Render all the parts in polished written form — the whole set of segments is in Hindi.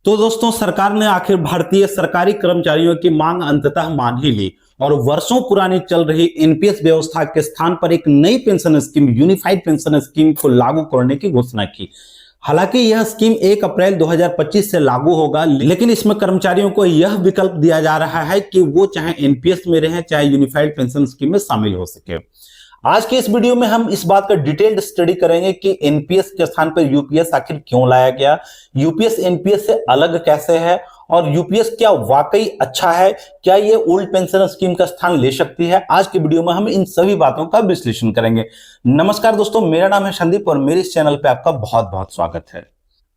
तो दोस्तों सरकार ने आखिर भारतीय सरकारी कर्मचारियों की मांग अंततः मान ही ली और वर्षों पुरानी चल रही एनपीएस व्यवस्था के स्थान पर एक नई pension scheme unified pension scheme को लागू करने की घोषणा की। हालांकि यह स्कीम 1 अप्रैल 2025 से लागू होगा, लेकिन इसमें कर्मचारियों को यह विकल्प दिया जा रहा है कि वो चाहे एनपीएस में रहें चाहे यूनिफाइड पेंशन स्कीम में शामिल हो सके। आज के इस वीडियो में हम इस बात का डिटेल्ड स्टडी करेंगे कि एनपीएस के स्थान पर यूपीएस आखिर क्यों लाया गया, यूपीएस एनपीएस से अलग कैसे है और यूपीएस क्या वाकई अच्छा है, क्या ये ओल्ड पेंशन स्कीम का स्थान ले सकती है। आज के वीडियो में हम इन सभी बातों का विश्लेषण करेंगे। नमस्कार दोस्तों, मेरा नाम है संदीप और मेरे इस चैनल पे आपका बहुत बहुत स्वागत है।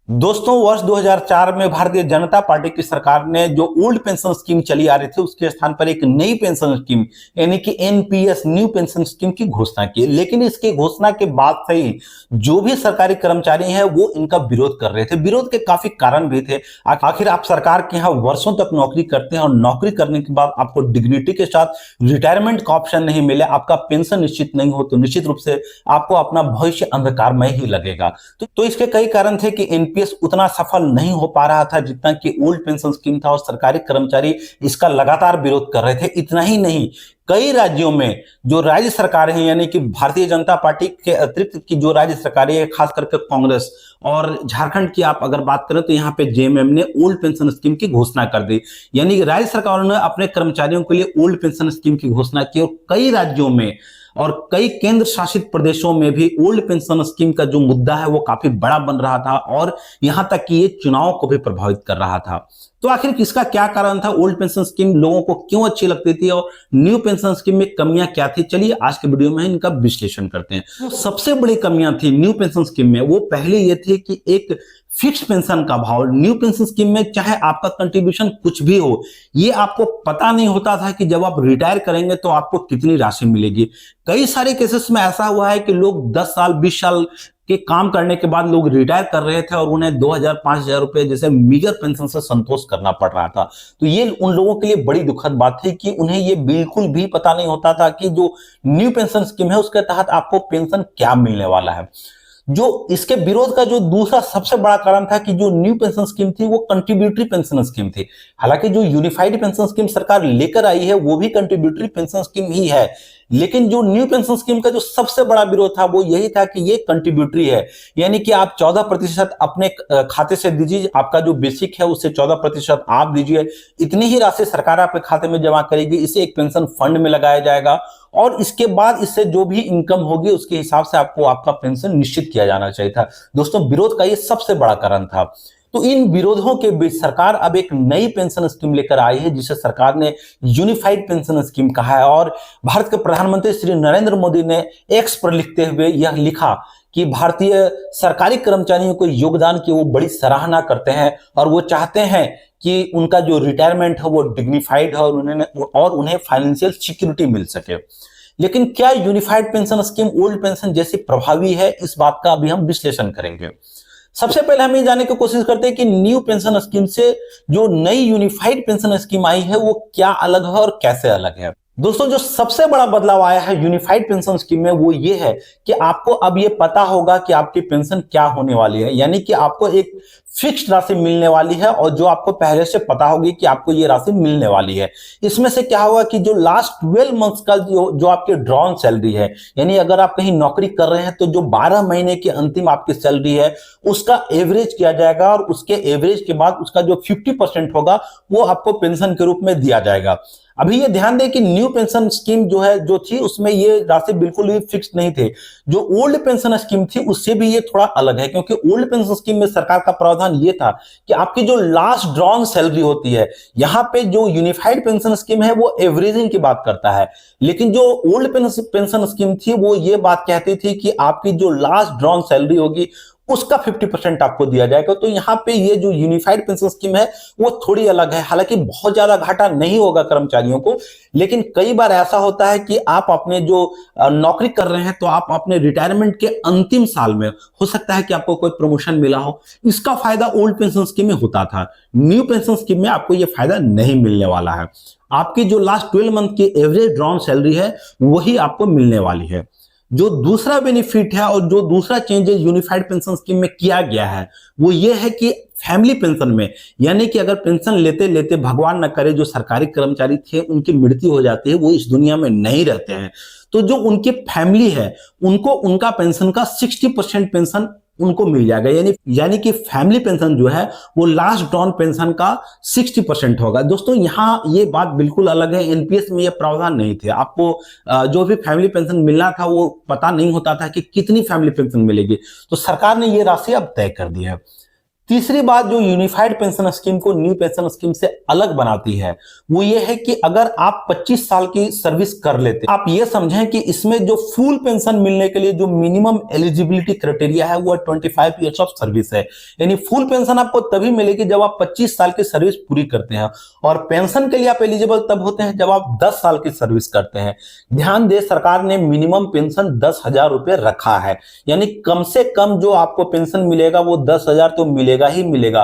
दोस्तों वर्ष 2004 में भारतीय जनता पार्टी की सरकार ने जो ओल्ड पेंशन स्कीम चली आ रही थी उसके स्थान पर एक नई पेंशन स्कीम यानी कि एनपीएस न्यू पेंशन स्कीम की घोषणा की। लेकिन इसकी घोषणा के बाद से ही जो भी सरकारी कर्मचारी हैं वो इनका विरोध कर रहे थे। विरोध के काफी कारण भी थे। आखिर आप सरकार के यहाँ वर्षों तक नौकरी करते हैं और नौकरी करने के बाद आपको डिग्निटी के साथ रिटायरमेंट का ऑप्शन नहीं मिले, आपका पेंशन निश्चित नहीं हो, तो निश्चित रूप से आपको अपना भविष्य अंधकारमय ही लगेगा। तो इसके कई कारण थे कि एनपीएस उतना सफल नहीं हो पा रहा था जितना कि ओल्ड पेंशन स्कीम था और सरकारी कर्मचारी इसका लगातार विरोध कर रहे थे। इतना ही नहीं, कई राज्यों में जो राज्य सरकारें हैं यानी कि भारतीय जनता पार्टी के अतिरिक्त की जो राज्य सरकारें हैं, खास करके कांग्रेस और झारखंड की आप अगर बात करें तो यहाँ पे जेएमएम ने ओल्ड पेंशन स्कीम की घोषणा कर दी। यानी कि राज्य सरकारों ने अपने कर्मचारियों के लिए ओल्ड पेंशन स्कीम की घोषणा की और कई राज्यों में और कई केंद्र शासित प्रदेशों में भी ओल्ड पेंशन स्कीम का जो मुद्दा है वो काफी बड़ा बन रहा था और यहां तक कि ये चुनाव को भी प्रभावित कर रहा था। तो आखिर इसका क्या कारण था, ओल्ड पेंशन स्कीम लोगों को क्यों अच्छी लगती थी और न्यू पेंशन स्कीम में कमियां क्या थी, चलिए आज के वीडियो में इनका विश्लेषण करते हैं। तो सबसे बड़ी कमियां थी न्यू पेंशन स्कीम में, वो पहले ये थी कि एक फिक्स पेंशन का भाव। न्यू पेंशन स्कीम में चाहे आपका कंट्रीब्यूशन कुछ भी हो, ये आपको पता नहीं होता था कि जब आप रिटायर करेंगे तो आपको कितनी राशि मिलेगी। कई सारे केसेस में ऐसा हुआ है कि लोग 10 साल 20 साल के काम करने के बाद लोग रिटायर कर रहे थे और उन्हें 2000-5000 रुपए जैसे मीगर पेंशन से संतोष करना पड़ रहा था। तो ये उन लोगों के लिए बड़ी दुखद बात थी कि उन्हें ये बिल्कुल भी पता नहीं होता था कि जो न्यू पेंशन स्कीम है उसके तहत आपको पेंशन क्या मिलने वाला है। जो इसके विरोध का जो दूसरा सबसे बड़ा कारण था कि जो न्यू पेंशन स्कीम थी वो कंट्रीब्यूटरी पेंशन स्कीम थी। हालांकि जो यूनिफाइड पेंशन स्कीम सरकार लेकर आई है वो भी कंट्रीब्यूटरी पेंशन स्कीम ही है, लेकिन जो न्यू पेंशन स्कीम का जो सबसे बड़ा विरोध था वो यही था कि ये कंट्रीब्यूटरी है। यानी कि आप 14% अपने खाते से दीजिए, आपका जो बेसिक है उससे 14% आप दीजिए, इतनी ही राशि सरकार आपके खाते में जमा करेगी, इसे एक पेंशन फंड में लगाया जाएगा और इसके बाद इससे जो भी इनकम होगी उसके हिसाब से आपको आपका पेंशन निश्चित किया जाना चाहिए था। दोस्तों विरोध का ये सबसे बड़ा कारण था। तो इन विरोधों के बीच सरकार अब एक नई पेंशन स्कीम लेकर आई है जिसे सरकार ने यूनिफाइड पेंशन स्कीम कहा है और भारत के प्रधानमंत्री श्री नरेंद्र मोदी ने एक्स पर लिखते हुए यह लिखा कि भारतीय सरकारी कर्मचारियों को योगदान की वो बड़ी सराहना करते हैं और वो चाहते हैं कि उनका जो रिटायरमेंट है वो डिग्निफाइड है और उन्हें फाइनेंशियल सिक्योरिटी मिल सके। लेकिन क्या unified pension scheme old pension जैसी प्रभावी है, इस बात का अभी हम विश्लेषण करेंगे। सबसे पहले हम ये जानने की कोशिश करते हैं कि न्यू पेंशन स्कीम से जो नई यूनिफाइड पेंशन स्कीम आई है वो क्या अलग है और कैसे अलग है। दोस्तों जो सबसे बड़ा बदलाव आया है यूनिफाइड पेंशन स्कीम में वो ये है कि आपको अब ये पता होगा कि आपकी पेंशन क्या होने वाली है। यानी कि आपको एक फिक्स्ड राशि मिलने वाली है और जो आपको पहले से पता होगी कि आपको ये राशि मिलने वाली है। इसमें से क्या होगा कि जो लास्ट 12 मंथ्स का जो आपकी ड्रॉन सैलरी है, यानी अगर आप कहीं नौकरी कर रहे हैं तो जो 12 महीने की अंतिम आपकी सैलरी है उसका एवरेज किया जाएगा और उसके एवरेज के बाद उसका जो 50% होगा वो आपको पेंशन के रूप में दिया जाएगा। अभी ये ध्यान दें कि न्यू पेंशन स्कीम जो थी उसमें ये राशि बिल्कुल भी फिक्स नहीं थे। जो ओल्ड पेंशन स्कीम थी उससे भी ये थोड़ा अलग है, क्योंकि ओल्ड पेंशन स्कीम में सरकार का प्रावधान ये था कि आपकी जो लास्ट ड्रॉन सैलरी होती है, यहाँ पे जो यूनिफाइड पेंशन स्कीम है वो एवरेजिंग की बात करता है, लेकिन जो ओल्ड पेंशन स्कीम थी वो ये बात कहती थी कि आपकी जो लास्ट ड्रॉन सैलरी होगी उसका 50% आपको दिया जाएगा। तो यहाँ पे ये जो यूनिफाइड पेंशन स्कीम है वो थोड़ी अलग है। हालांकि बहुत ज्यादा घाटा नहीं होगा कर्मचारियों को, लेकिन कई बार ऐसा होता है कि आप अपने जो नौकरी कर रहे हैं तो आप अपने रिटायरमेंट के अंतिम साल में हो सकता है कि आपको कोई प्रमोशन मिला हो, इसका फायदा ओल्ड पेंशन स्कीम में होता था। न्यू पेंशन स्कीम में आपको यह फायदा नहीं मिलने वाला है। आपकी जो लास्ट 12 मंथ की एवरेज ड्रॉन सैलरी है वही आपको मिलने वाली है। जो दूसरा बेनिफिट है और जो दूसरा चेंजेस यूनिफाइड पेंशन स्कीम में किया गया है वो ये है कि फैमिली पेंशन में, यानी कि अगर पेंशन लेते लेते भगवान न करे जो सरकारी कर्मचारी थे उनकी मृत्यु हो जाती है, वो इस दुनिया में नहीं रहते हैं, तो जो उनकी फैमिली है उनको उनका पेंशन का 60% पेंशन उनको मिल जाएगा। यानी कि फैमिली पेंशन जो है वो लास्ट ड्रॉन पेंशन का 60% होगा। दोस्तों यहाँ ये बात बिल्कुल अलग है, एनपीएस में ये प्रावधान नहीं थे। आपको जो भी फैमिली पेंशन मिलना था वो पता नहीं होता था कि कितनी फैमिली पेंशन मिलेगी, तो सरकार ने ये राशि अब तय कर दी है। तीसरी बात जो यूनिफाइड पेंशन स्कीम को न्यू पेंशन स्कीम से अलग बनाती है वो ये है कि अगर आप 25 साल की सर्विस कर लेते, आप ये समझें कि इसमें जो फुल पेंशन मिलने के लिए जो मिनिमम एलिजिबिलिटी क्राइटेरिया है वो 25 इयर्स ऑफ सर्विस है। यानी फुल पेंशन आपको तभी मिलेगी जब आप 25 साल की सर्विस पूरी करते हैं, और पेंशन के लिए आप एलिजिबल तब होते हैं जब आप 10 साल की सर्विस करते हैं। ध्यान दें, सरकार ने मिनिमम पेंशन 10,000 रुपए रखा है, यानी कम से कम जो आपको पेंशन मिलेगा वो 10,000 तो मिलेगा ही मिलेगा।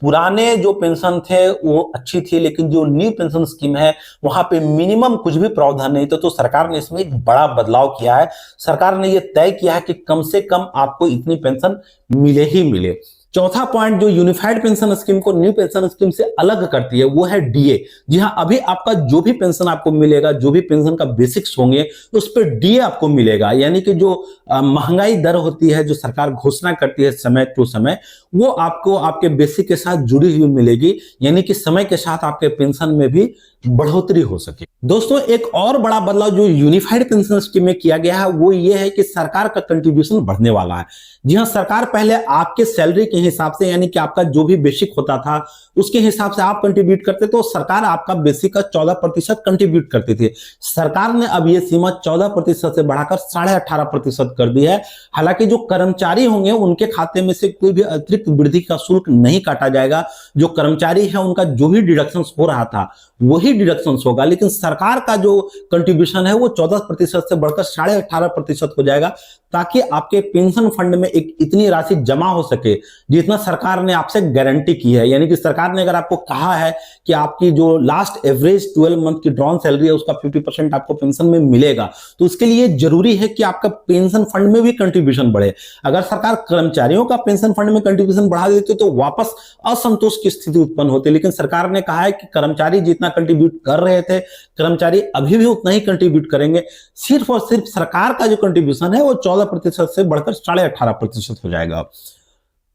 पुराने जो पेंशन थे वो अच्छी थी, लेकिन जो न्यू पेंशन स्कीम है वहां पे मिनिमम कुछ भी प्रावधान नहीं था, तो सरकार ने इसमें एक बड़ा बदलाव किया है। सरकार ने ये तय किया है कि कम से कम आपको इतनी पेंशन मिले ही मिले। चौथा पॉइंट जो यूनिफाइड पेंशन स्कीम को न्यू पेंशन स्कीम से अलग करती है वो है डीए। जी हाँ, अभी आपका जो भी पेंशन आपको मिलेगा, जो भी पेंशन का बेसिक्स होंगे उस पर डीए आपको मिलेगा। यानी कि जो महंगाई दर होती है जो सरकार घोषणा करती है समय टू समय, वो आपको आपके बेसिक के साथ जुड़ी हुई मिलेगी, यानी कि समय के साथ आपके पेंशन में भी बढ़ोतरी हो सके। दोस्तों एक और बड़ा बदलाव जो यूनिफाइड पेंशन स्कीम में किया गया है वो ये है कि सरकार का कंट्रीब्यूशन बढ़ने वाला है। जी हाँ, सरकार पहले आपके सैलरी के हिसाब से, यानी कि आपका जो भी बेसिक होता था उसके हिसाब से आप कंट्रीब्यूट करते, तो सरकार आपका बेसिक का 14% कंट्रीब्यूट करती थी। सरकार ने अब ये सीमा 14% से बढ़ाकर 18.5% कर दी है। हालांकि जो कर्मचारी होंगे उनके खाते में से कोई भी अतिरिक्त वृद्धि का शुल्क नहीं काटा जाएगा। जो कर्मचारी है उनका जो भी डिडक्शन हो रहा था वही डिडक्शन होगा, लेकिन सरकार का जो कंट्रीब्यूशन है वो 14% से बढ़कर 18.5% हो जाएगा, ताकि आपके पेंशन फंड में एक इतनी राशि जमा हो सके जितना सरकार ने आपसे गारंटी की है। यानी कि सरकार ने अगर आपको कहा है कि आपकी जो लास्ट एवरेज 12 मंथ की ड्रॉन सैलरी है उसका 50% आपको पेंशन में मिलेगा, तो उसके लिए जरूरी है कि आपका पेंशन फंड में भी कंट्रीब्यूशन बढ़े। अगर सरकार कर्मचारियों का पेंशन फंड में कंट्रीब्यूशन बढ़ा देती तो वापस असंतोष की स्थिति उत्पन्न होती, लेकिन सरकार ने कहा है कि कर्मचारी जितना कंट्रीब्यूट कर रहे थे कर्मचारी अभी भी उतना ही कंट्रीब्यूट करेंगे। सिर्फ और सिर्फ सरकार का जो कंट्रीब्यूशन है वो 14% से बढ़कर 18.5% हो जाएगा।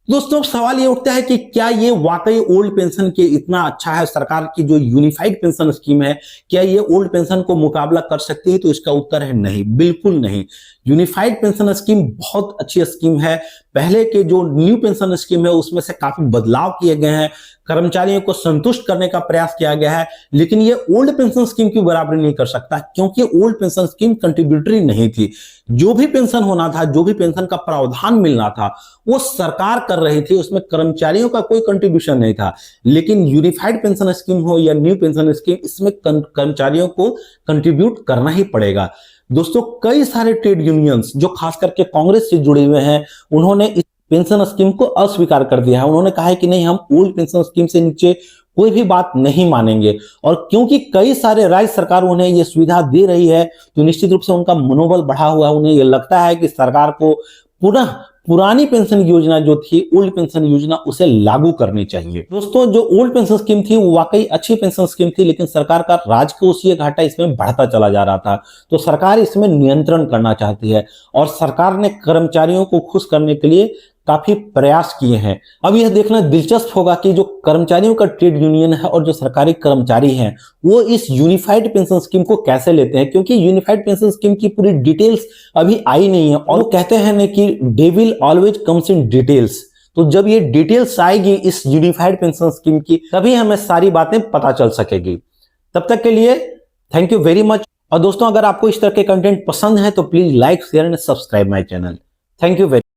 दोस्तों सवाल ये उठता है कि क्या ये वाकई ओल्ड पेंशन के इतना अच्छा है? सरकार की जो यूनिफाइड पेंशन स्कीम है क्या ये ओल्ड पेंशन को मुकाबला कर सकती है? तो इसका उत्तर है नहीं, बिल्कुल नहीं। यूनिफाइड पेंशन स्कीम बहुत अच्छी स्कीम है। पहले के जो न्यू पेंशन स्कीम है उसमें से काफी बदलाव किए गए हैं, कर्मचारियों को संतुष्ट करने का प्रयास किया गया है, लेकिन ये ओल्ड पेंशन स्कीम की बराबरी नहीं कर सकता, क्योंकि ओल्ड पेंशन स्कीम कंट्रीब्यूटरी नहीं थी। जो भी पेंशन होना था, जो भी पेंशन का प्रावधान मिलना था वो सरकार कर रही थी, उसमें कर्मचारियों का कोई कंट्रीब्यूशन नहीं था। लेकिन यूनिफाइड पेंशन स्कीम हो या न्यू पेंशन स्कीम, इसमें कर्मचारियों को कंट्रीब्यूट करना ही पड़ेगा। दोस्तों कई सारे ट्रेड यूनियंस जो खास करके कांग्रेस से जुड़े हुए हैं उन्होंने इस पेंशन स्कीम को अस्वीकार कर दिया है। उन्होंने कहा है कि नहीं, हम ओल्ड पेंशन स्कीम से नीचे कोई भी बात नहीं मानेंगे, और क्योंकि कई सारे राज्य सरकार उन्हें यह सुविधा दे रही है तो निश्चित रूप से उनका मनोबल बढ़ा हुआ है। उन्हें यह लगता है कि सरकार को पुनः पुरानी पेंशन योजना जो थी ओल्ड पेंशन योजना उसे लागू करनी चाहिए। दोस्तों जो ओल्ड पेंशन स्कीम थी वो वाकई अच्छी पेंशन स्कीम थी, लेकिन सरकार का राजकोषीय घाटा इसमें बढ़ता चला जा रहा था, तो सरकार इसमें नियंत्रण करना चाहती है और सरकार ने कर्मचारियों को खुश करने के लिए काफी प्रयास किए हैं। अब यह देखना दिलचस्प होगा कि जो कर्मचारियों का ट्रेड यूनियन है और जो सरकारी कर्मचारी हैं वो इस यूनिफाइड पेंशन स्कीम को कैसे लेते हैं, क्योंकि यूनिफाइड पेंशन स्कीम की पूरी डिटेल्स अभी आई नहीं है। और वो कहते हैं ना कि devil always comes in details, तो जब ये डिटेल्स आएगी इस यूनिफाइड पेंशन स्कीम की तभी हमें सारी बातें पता चल सकेगी। तब तक के लिए थैंक यू वेरी मच। और दोस्तों अगर आपको इस तरह के कंटेंट पसंद है तो please like share and subscribe my channel. Thank you very